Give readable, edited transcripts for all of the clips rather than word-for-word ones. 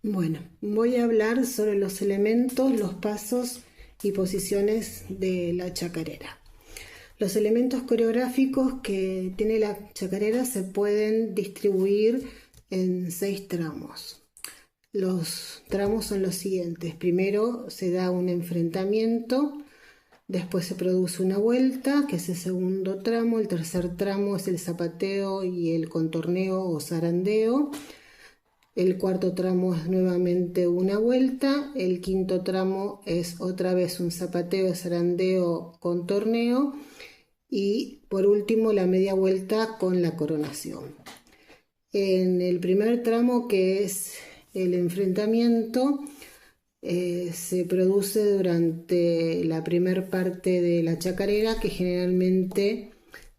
Bueno, voy a hablar sobre los elementos, los pasos y posiciones de la chacarera. Los elementos coreográficos que tiene la chacarera se pueden distribuir en 6 tramos. Los tramos son los siguientes. Primero se da un enfrentamiento, después se produce una vuelta, que es el segundo tramo. El tercer tramo es el zapateo y el contorneo o zarandeo. El cuarto tramo es nuevamente una vuelta. El quinto tramo es otra vez un zapateo, zarandeo, contorneo. Y por último la media vuelta con la coronación. En el primer tramo, que es el enfrentamiento, se produce durante la primer parte de la chacarera, que generalmente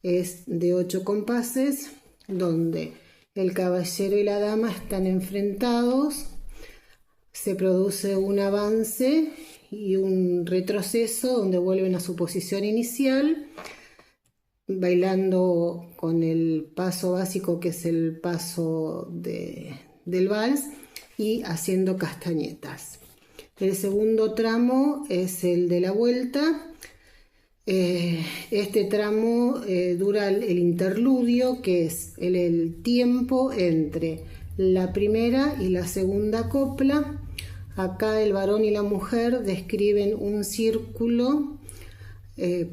es de 8 compases, donde el caballero y la dama están enfrentados. Se produce un avance y un retroceso donde vuelven a su posición inicial, bailando con el paso básico, que es el paso del vals, y haciendo castañetas. El segundo tramo es el de la vuelta. Este tramo dura el interludio, que es el tiempo entre la primera y la segunda copla. Acá el varón y la mujer describen un círculo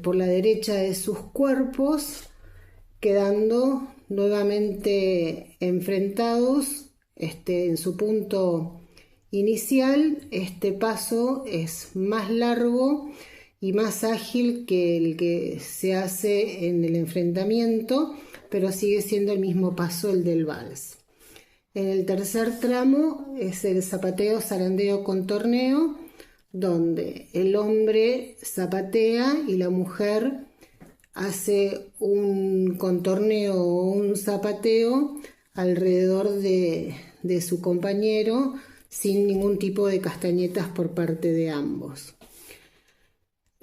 por la derecha de sus cuerpos, quedando nuevamente enfrentados en su punto inicial. Este paso es más largo y más ágil que el que se hace en el enfrentamiento, pero sigue siendo el mismo paso, el del vals. En el tercer tramo es el zapateo, zarandeo, contorneo, donde el hombre zapatea y la mujer hace un contorneo o un zapateo alrededor de su compañero, sin ningún tipo de castañetas por parte de ambos.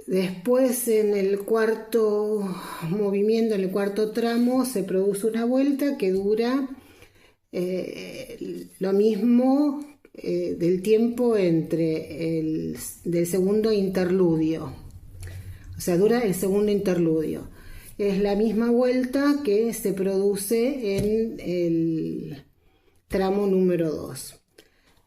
Después, en el cuarto movimiento, en el cuarto tramo, se produce una vuelta que dura lo mismo del tiempo del segundo interludio. O sea, dura el segundo interludio. Es la misma vuelta que se produce en el tramo número 2.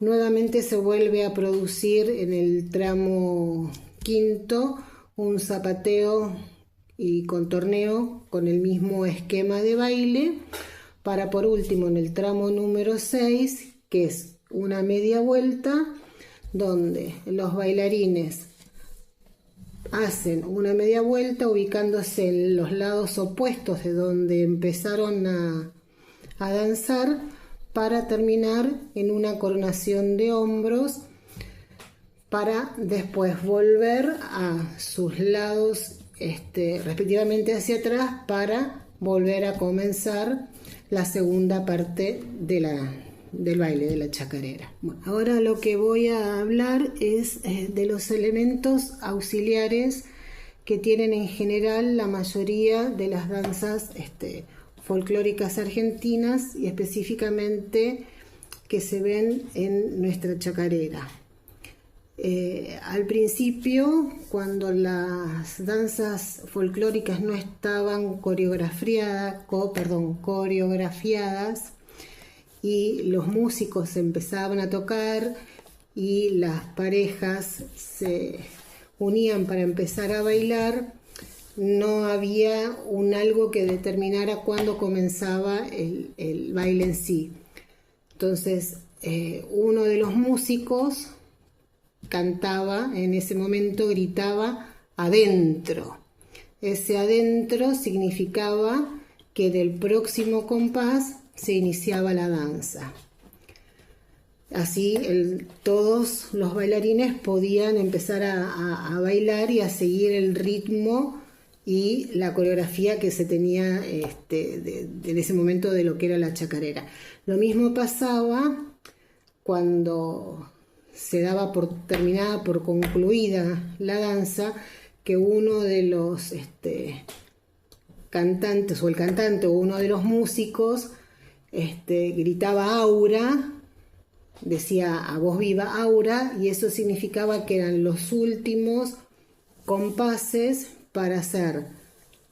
Nuevamente se vuelve a producir en el tramo quinto un zapateo y contorneo con el mismo esquema de baile, para por último en el tramo número 6, que es una media vuelta, donde los bailarines hacen una media vuelta ubicándose en los lados opuestos de donde empezaron a danzar, para terminar en una coronación de hombros, para después volver a sus lados respectivamente hacia atrás, para volver a comenzar la segunda parte del baile de la chacarera. Bueno, ahora lo que voy a hablar es de los elementos auxiliares que tienen en general la mayoría de las danzas folclóricas argentinas, y específicamente que se ven en nuestra chacarera. Al principio, cuando las danzas folclóricas no estaban coreografiadas y los músicos empezaban a tocar y las parejas se unían para empezar a bailar, no había algo que determinara cuándo comenzaba el baile en sí. Entonces, uno de los músicos cantaba en ese momento, gritaba adentro. Ese adentro significaba que del próximo compás se iniciaba la danza. Así todos los bailarines podían empezar a bailar y a seguir el ritmo y la coreografía que se tenía en ese momento de lo que era la chacarera. Lo mismo pasaba cuando se daba por terminada, por concluida la danza, que uno de los cantantes, o el cantante, o uno de los músicos gritaba aura decía a voz viva Aura, y eso significaba que eran los últimos compases para hacer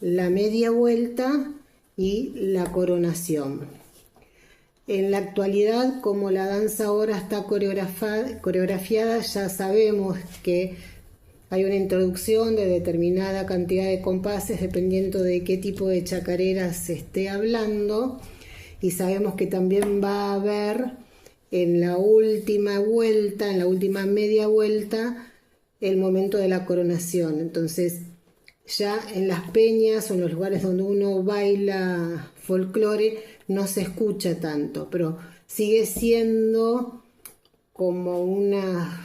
la media vuelta y la coronación. En la actualidad, como la danza ahora está coreografiada, ya sabemos que hay una introducción de determinada cantidad de compases dependiendo de qué tipo de chacarera se esté hablando, y sabemos que también va a haber en la última vuelta, en la última media vuelta, el momento de la coronación. Entonces, ya en las peñas o en los lugares donde uno baila folclore no se escucha tanto, pero sigue siendo como una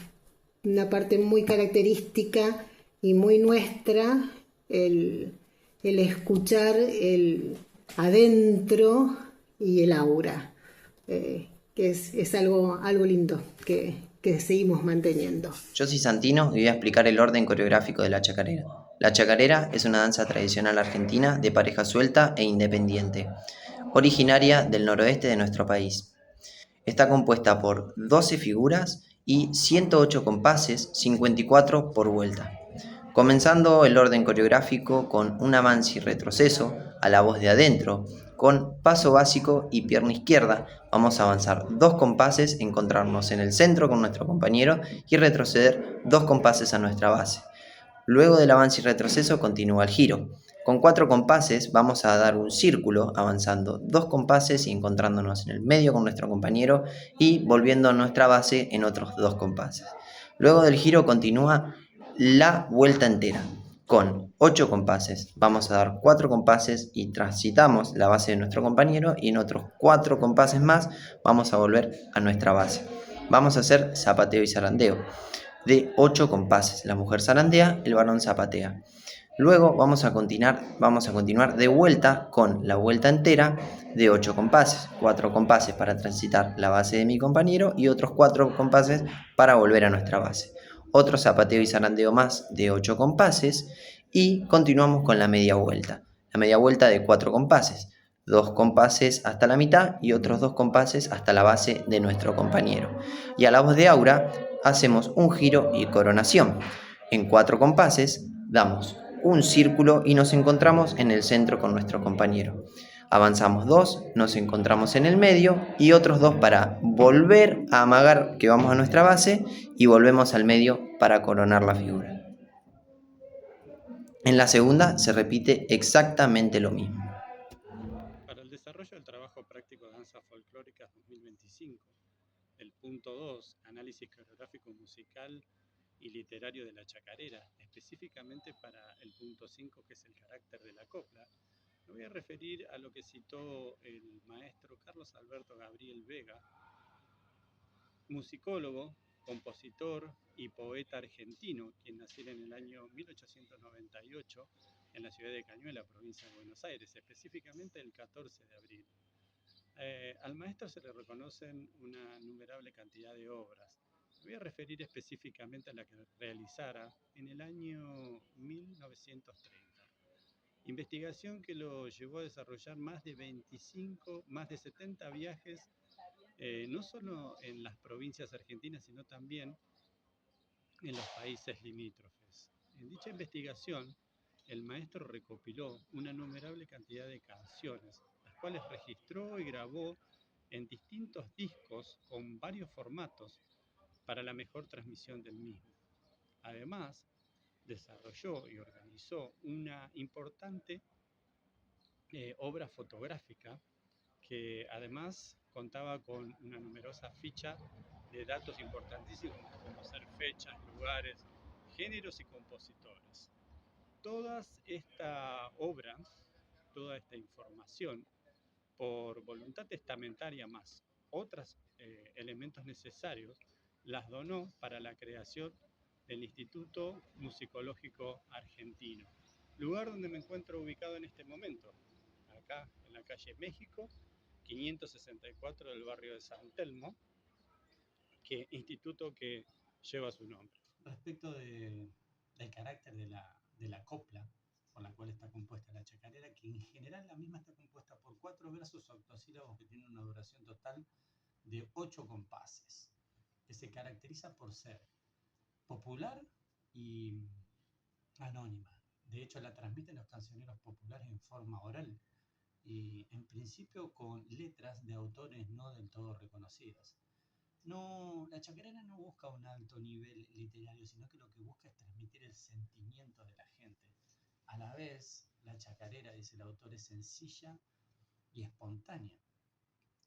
parte muy característica y muy nuestra el escuchar el adentro y el aura, que es algo lindo que seguimos manteniendo. Yo soy Santino y voy a explicar el orden coreográfico de la chacarera. La chacarera es una danza tradicional argentina de pareja suelta e independiente, originaria del noroeste de nuestro país. Está compuesta por 12 figuras y 108 compases, 54 por vuelta. Comenzando el orden coreográfico con un avance y retroceso a la voz de adentro, con paso básico y pierna izquierda. Vamos a avanzar 2 compases, encontrarnos en el centro con nuestro compañero y retroceder 2 compases a nuestra base. Luego del avance y retroceso continúa el giro. Con 4 compases vamos a dar un círculo avanzando 2 compases y encontrándonos en el medio con nuestro compañero y volviendo a nuestra base en otros 2 compases. Luego del giro continúa la vuelta entera con 8 compases. Vamos a dar 4 compases y transitamos la base de nuestro compañero y en otros 4 compases más vamos a volver a nuestra base. Vamos a hacer zapateo y zarandeo de 8 compases. La mujer zarandea, el varón zapatea. Luego vamos a continuar de vuelta con la vuelta entera de 8 compases. 4 compases para transitar la base de mi compañero y otros 4 compases para volver a nuestra base. Otro zapateo y zarandeo más de 8 compases y continuamos con la media vuelta. La media vuelta de 4 compases. 2 compases hasta la mitad y otros 2 compases hasta la base de nuestro compañero. Y a la voz de Aura hacemos un giro y coronación. En 4 compases damos un círculo y nos encontramos en el centro con nuestro compañero. Avanzamos 2, nos encontramos en el medio y otros 2 para volver a amagar que vamos a nuestra base y volvemos al medio para coronar la figura. En la segunda se repite exactamente lo mismo. Para el desarrollo del trabajo práctico de danzas folclóricas 2025, el punto 2, análisis coreográfico musical y literario de la chacarera, específicamente para el punto 5, que es el carácter de la copla, me voy a referir a lo que citó el maestro Carlos Alberto Gabriel Vega, musicólogo, compositor y poeta argentino, quien nació en el año 1898 en la ciudad de Cañuela, provincia de Buenos Aires, específicamente el 14 de abril. Al maestro se le reconocen una numerable cantidad de obras. Me voy a referir específicamente a la que realizara en el año 1930. Investigación que lo llevó a desarrollar más de 70 viajes, no solo en las provincias argentinas, sino también en los países limítrofes. En dicha investigación, el maestro recopiló una numerable cantidad de canciones, las cuales registró y grabó en distintos discos con varios formatos para la mejor transmisión del mismo. Además, desarrolló y organizó una importante obra fotográfica que además contaba con una numerosa ficha de datos importantísimos como ser fechas, lugares, géneros y compositores. Toda esta obra, toda esta información, por voluntad testamentaria más otros elementos necesarios, las donó para la creación del Instituto Musicológico Argentino, lugar donde me encuentro ubicado en este momento, acá en la calle México, 564 del barrio de San Telmo, instituto que lleva su nombre. Respecto del carácter de la copla, por la cual está compuesta la chacarera, que en general la misma está compuesta por 4 versos octosílabos que tienen una duración total de 8 compases. caracteriza por ser popular y anónima. De hecho, la transmiten los cancioneros populares en forma oral y en principio con letras de autores no del todo reconocidos. No, la chacarera no busca un alto nivel literario, sino que lo que busca es transmitir el sentimiento de la gente. A la vez, la chacarera, dice el autor, es sencilla y espontánea.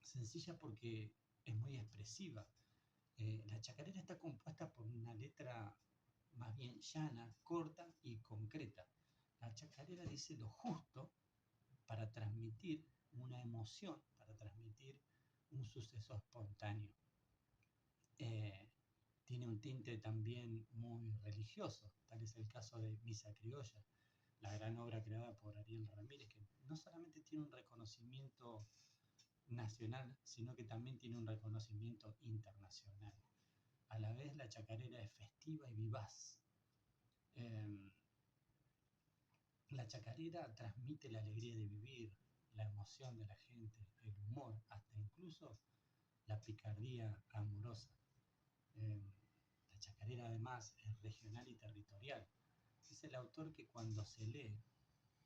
Sencilla porque es muy expresiva. La chacarera está compuesta por una letra más bien llana, corta y concreta. La chacarera dice lo justo para transmitir una emoción, para transmitir un suceso espontáneo. Tiene un tinte también muy religioso, tal es el caso de Misa Criolla, la gran obra creada por Ariel Ramírez, que no solamente tiene un reconocimiento nacional, sino que también tiene un reconocimiento internacional. A la vez, la chacarera es festiva y vivaz. La chacarera transmite la alegría de vivir, la emoción de la gente, el humor, hasta incluso la picardía amorosa. La chacarera además es regional y territorial. Dice el autor que cuando se lee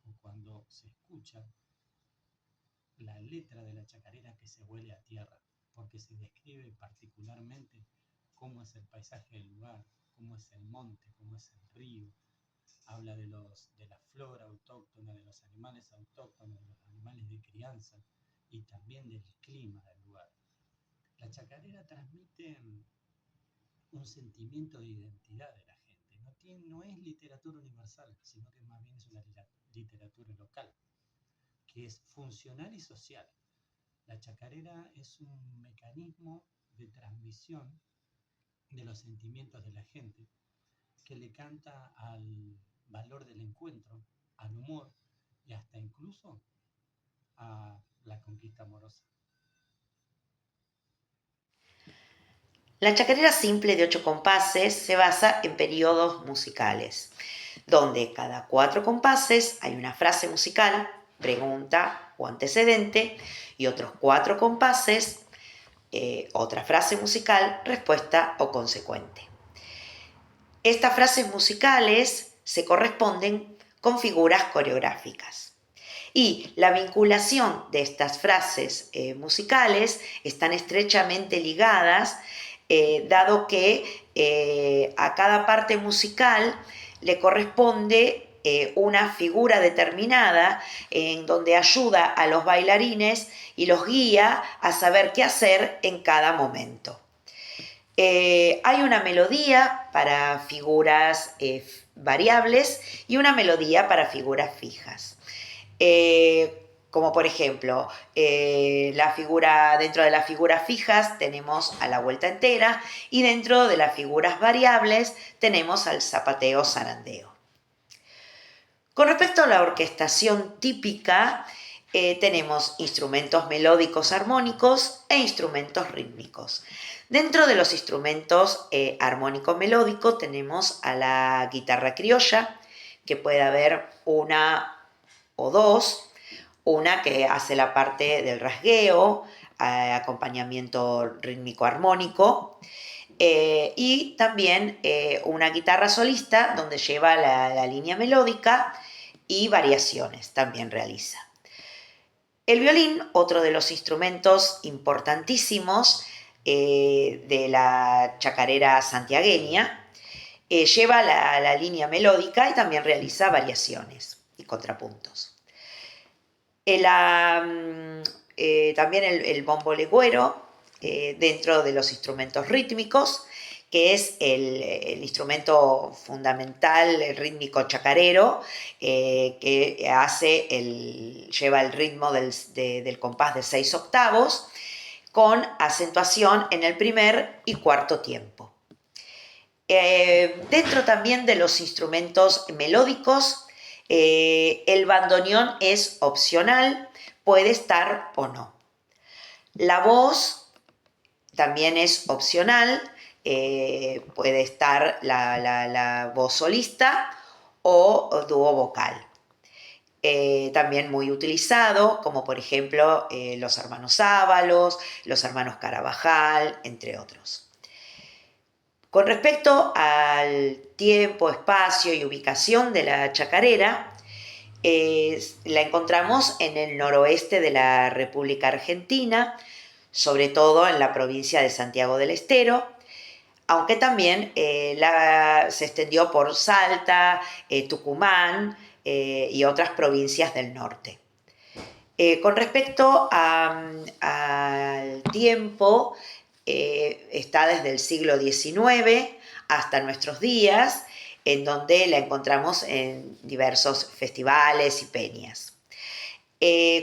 o cuando se escucha la letra de la chacarera que se huele a tierra, porque se describe particularmente cómo es el paisaje del lugar, cómo es el monte, cómo es el río. Habla de la flora autóctona, de los animales autóctonos, de los animales de crianza y también del clima del lugar. La chacarera transmite un sentimiento de identidad de la gente. No es literatura universal, sino que más bien es una literatura local, que es funcional y social. La chacarera es un mecanismo de transmisión de los sentimientos de la gente, que le canta al valor del encuentro, al humor y hasta incluso a la conquista amorosa. La chacarera simple de 8 compases se basa en periodos musicales, donde cada 4 compases hay una frase musical, pregunta o antecedente, y otros 4 compases, otra frase musical, respuesta o consecuente. Estas frases musicales se corresponden con figuras coreográficas. Y la vinculación de estas frases musicales están estrechamente ligadas, dado que a cada parte musical le corresponde una figura determinada en donde ayuda a los bailarines y los guía a saber qué hacer en cada momento. Hay una melodía para figuras variables y una melodía para figuras fijas. Como por ejemplo, dentro de las figuras fijas tenemos a la vuelta entera y dentro de las figuras variables tenemos al zapateo zarandeo. Con respecto a la orquestación típica, tenemos instrumentos melódicos armónicos e instrumentos rítmicos. Dentro de los instrumentos armónico-melódico tenemos a la guitarra criolla, que puede haber una o dos, una que hace la parte del rasgueo, acompañamiento rítmico armónico, y también una guitarra solista donde lleva la línea melódica y variaciones también realiza. El violín, otro de los instrumentos importantísimos de la chacarera santiagueña, lleva la línea melódica y también realiza variaciones y contrapuntos. También el bombo legüero, dentro de los instrumentos rítmicos, que es el instrumento fundamental, el rítmico chacarero, que lleva el ritmo del compás de 6 octavos, con acentuación en el primer y cuarto tiempo. Dentro también de los instrumentos melódicos, el bandoneón es opcional, puede estar o no. La voz también es opcional, puede estar la voz solista o dúo vocal. También muy utilizado, como por ejemplo los hermanos Ábalos, los hermanos Carabajal, entre otros. Con respecto al tiempo, espacio y ubicación de la chacarera, la encontramos en el noroeste de la República Argentina, sobre todo en la provincia de Santiago del Estero, aunque también se extendió por Salta, Tucumán y otras provincias del norte. Con respecto al tiempo, está desde el siglo XIX hasta nuestros días, en donde la encontramos en diversos festivales y peñas.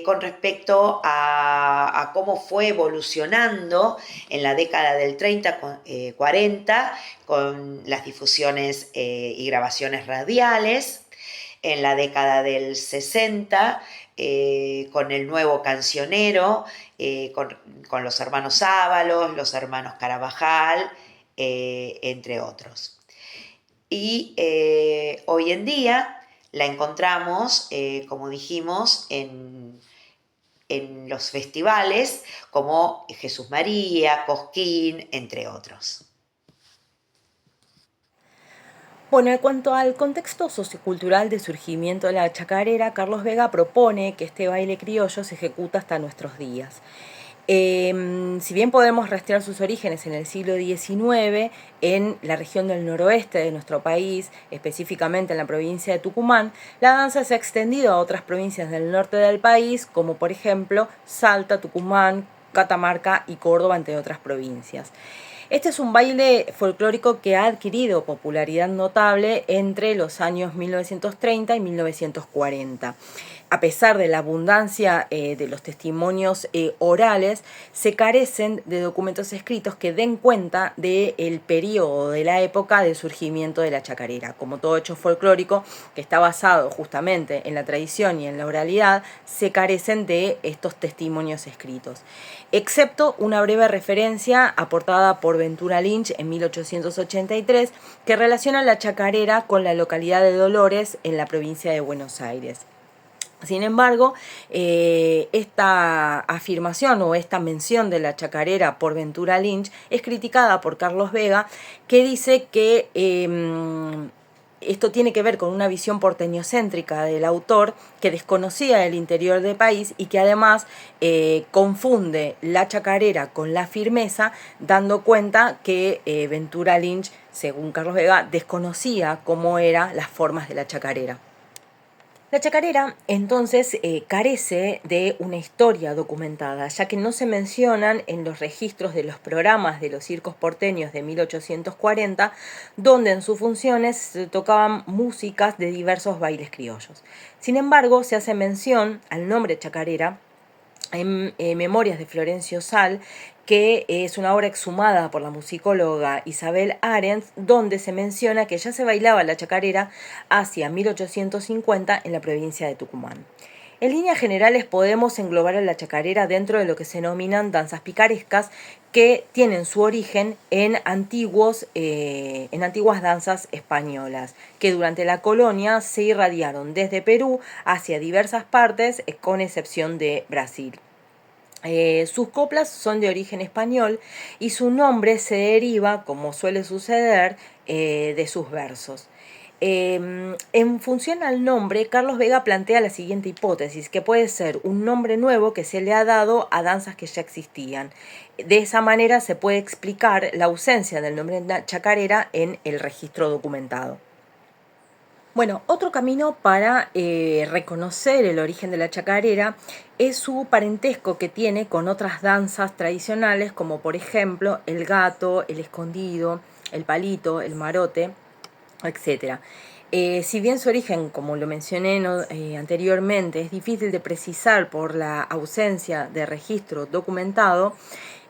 Con respecto a cómo fue evolucionando en la década del 30-40 con las difusiones y grabaciones radiales, en la década del 60 con el nuevo cancionero, con los hermanos Ábalos, los hermanos Carabajal, entre otros. Y hoy en día la encontramos, como dijimos, en los festivales como Jesús María, Cosquín, entre otros. Bueno, en cuanto al contexto sociocultural de surgimiento de la chacarera, Carlos Vega propone que este baile criollo se ejecuta hasta nuestros días. Si bien podemos rastrear sus orígenes en el siglo XIX en la región del noroeste de nuestro país, específicamente en la provincia de Tucumán, la danza se ha extendido a otras provincias del norte del país, como por ejemplo Salta, Tucumán, Catamarca y Córdoba, entre otras provincias. Este es un baile folclórico que ha adquirido popularidad notable entre los años 1930 y 1940. A pesar de la abundancia de los testimonios orales, se carecen de documentos escritos que den cuenta del periodo, de la época de surgimiento de la chacarera. Como todo hecho folclórico que está basado justamente en la tradición y en la oralidad, se carecen de estos testimonios escritos, excepto una breve referencia aportada por Ventura Lynch en 1883, que relaciona la chacarera con la localidad de Dolores en la provincia de Buenos Aires. Sin embargo, esta afirmación o esta mención de la chacarera por Ventura Lynch es criticada por Carlos Vega, que dice que esto tiene que ver con una visión porteñocéntrica del autor, que desconocía el interior del país y que además confunde la chacarera con la firmeza, dando cuenta que Ventura Lynch, según Carlos Vega, desconocía cómo eran las formas de la chacarera. La chacarera, entonces, carece de una historia documentada, ya que no se mencionan en los registros de los programas de los circos porteños de 1840, donde en sus funciones se tocaban músicas de diversos bailes criollos. Sin embargo, se hace mención al nombre chacarera en Memorias de Florencio Sal, que es una obra exhumada por la musicóloga Isabel Arens, donde se menciona que ya se bailaba la chacarera hacia 1850 en la provincia de Tucumán. En líneas generales podemos englobar a la chacarera dentro de lo que se denominan danzas picarescas, que tienen su origen en antiguas danzas españolas, que durante la colonia se irradiaron desde Perú hacia diversas partes, con excepción de Brasil. Sus coplas son de origen español y su nombre se deriva, como suele suceder, de sus versos. En función al nombre, Carlos Vega plantea la siguiente hipótesis, que puede ser un nombre nuevo que se le ha dado a danzas que ya existían. De esa manera se puede explicar la ausencia del nombre chacarera en el registro documentado. Bueno, otro camino para reconocer el origen de la chacarera es su parentesco que tiene con otras danzas tradicionales, como por ejemplo el gato, el escondido, el palito, el marote, etc. Si bien su origen, como lo mencioné anteriormente, es difícil de precisar por la ausencia de registro documentado,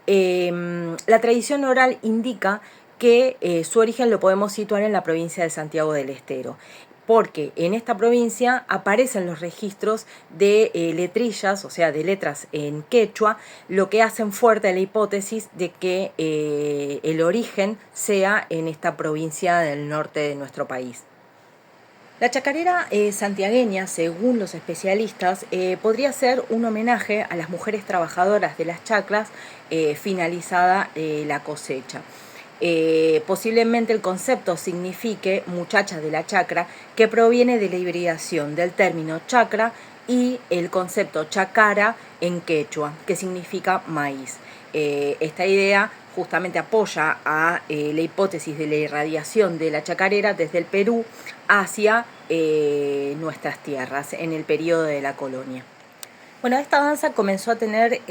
la tradición oral indica que su origen lo podemos situar en la provincia de Santiago del Estero, porque en esta provincia aparecen los registros de letrillas, o sea, de letras en quechua, lo que hacen fuerte la hipótesis de que el origen sea en esta provincia del norte de nuestro país. La chacarera santiagueña, según los especialistas, podría ser un homenaje a las mujeres trabajadoras de las chacras finalizada la cosecha. Posiblemente el concepto signifique muchacha de la chacra, que proviene de la hibridación del término chacra y el concepto chacara en quechua, que significa maíz. Esta idea justamente apoya a la hipótesis de la irradiación de la chacarera desde el Perú hacia nuestras tierras en el periodo de la colonia. Bueno, esta danza comenzó a tener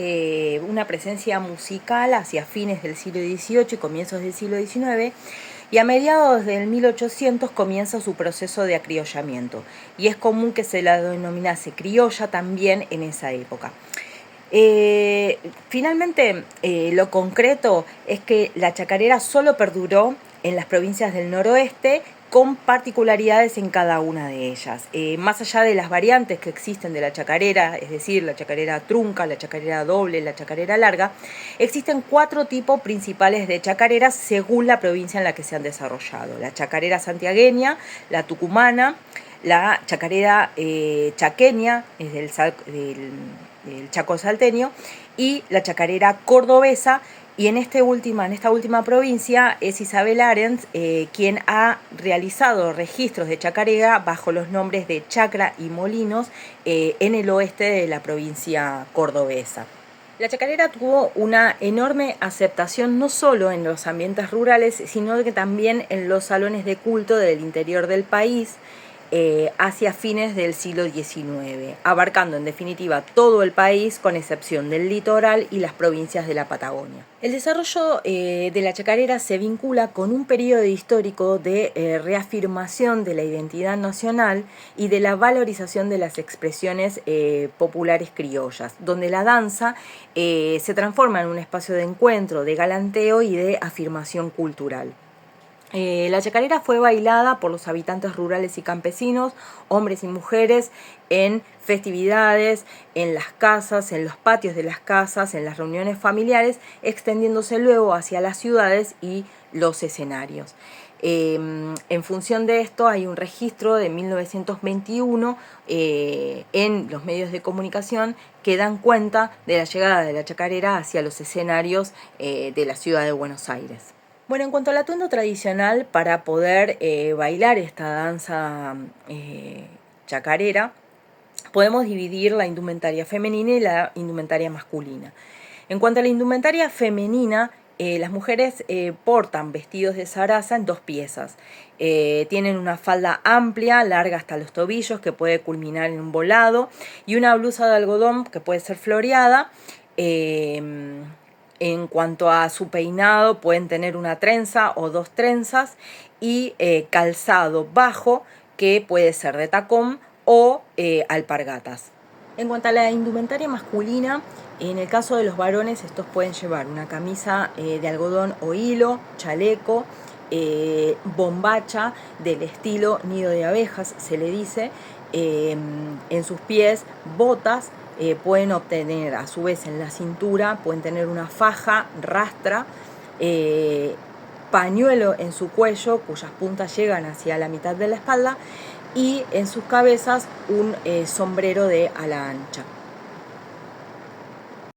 una presencia musical hacia fines del siglo XVIII y comienzos del siglo XIX, y a mediados del 1800 comienza su proceso de acriollamiento, y es común que se la denominase criolla también en esa época. Finalmente, lo concreto es que la chacarera solo perduró en las provincias del noroeste, con particularidades en cada una de ellas. Más allá de las variantes que existen de la chacarera, es decir, la chacarera trunca, la chacarera doble, la chacarera larga, existen 4 tipos principales de chacareras según la provincia en la que se han desarrollado: la chacarera santiagueña, la tucumana, la chacarera chaqueña, es del Chaco salteño, y la chacarera cordobesa. Y en esta última provincia es Isabel Arens quien ha realizado registros de chacarera bajo los nombres de Chacra y Molinos en el oeste de la provincia cordobesa. La chacarera tuvo una enorme aceptación no solo en los ambientes rurales, sino que también en los salones de culto del interior del país, hacia fines del siglo XIX, abarcando en definitiva todo el país con excepción del litoral y las provincias de la Patagonia. El desarrollo de la chacarera se vincula con un periodo histórico de reafirmación de la identidad nacional y de la valorización de las expresiones populares criollas, donde la danza se transforma en un espacio de encuentro, de galanteo y de afirmación cultural. La chacarera fue bailada por los habitantes rurales y campesinos, hombres y mujeres, en festividades, en las casas, en los patios de las casas, en las reuniones familiares, extendiéndose luego hacia las ciudades y los escenarios. En función de esto hay un registro de 1921 en los medios de comunicación que dan cuenta de la llegada de la chacarera hacia los escenarios de la ciudad de Buenos Aires. Bueno, en cuanto al atuendo tradicional para poder bailar esta danza chacarera, podemos dividir la indumentaria femenina y la indumentaria masculina. En cuanto a la indumentaria femenina, las mujeres portan vestidos de zaraza en 2 piezas. Tienen una falda amplia, larga hasta los tobillos, que puede culminar en un volado, y una blusa de algodón que puede ser floreada. En cuanto a su peinado, pueden tener una trenza o 2 trenzas y calzado bajo, que puede ser de tacón o alpargatas. En cuanto a la indumentaria masculina, en el caso de los varones, estos pueden llevar una camisa de algodón o hilo, chaleco, bombacha del estilo nido de abejas, se le dice, en sus pies botas. Pueden obtener a su vez en la cintura, pueden tener una faja, rastra, pañuelo en su cuello, cuyas puntas llegan hacia la mitad de la espalda, y en sus cabezas un sombrero de ala ancha.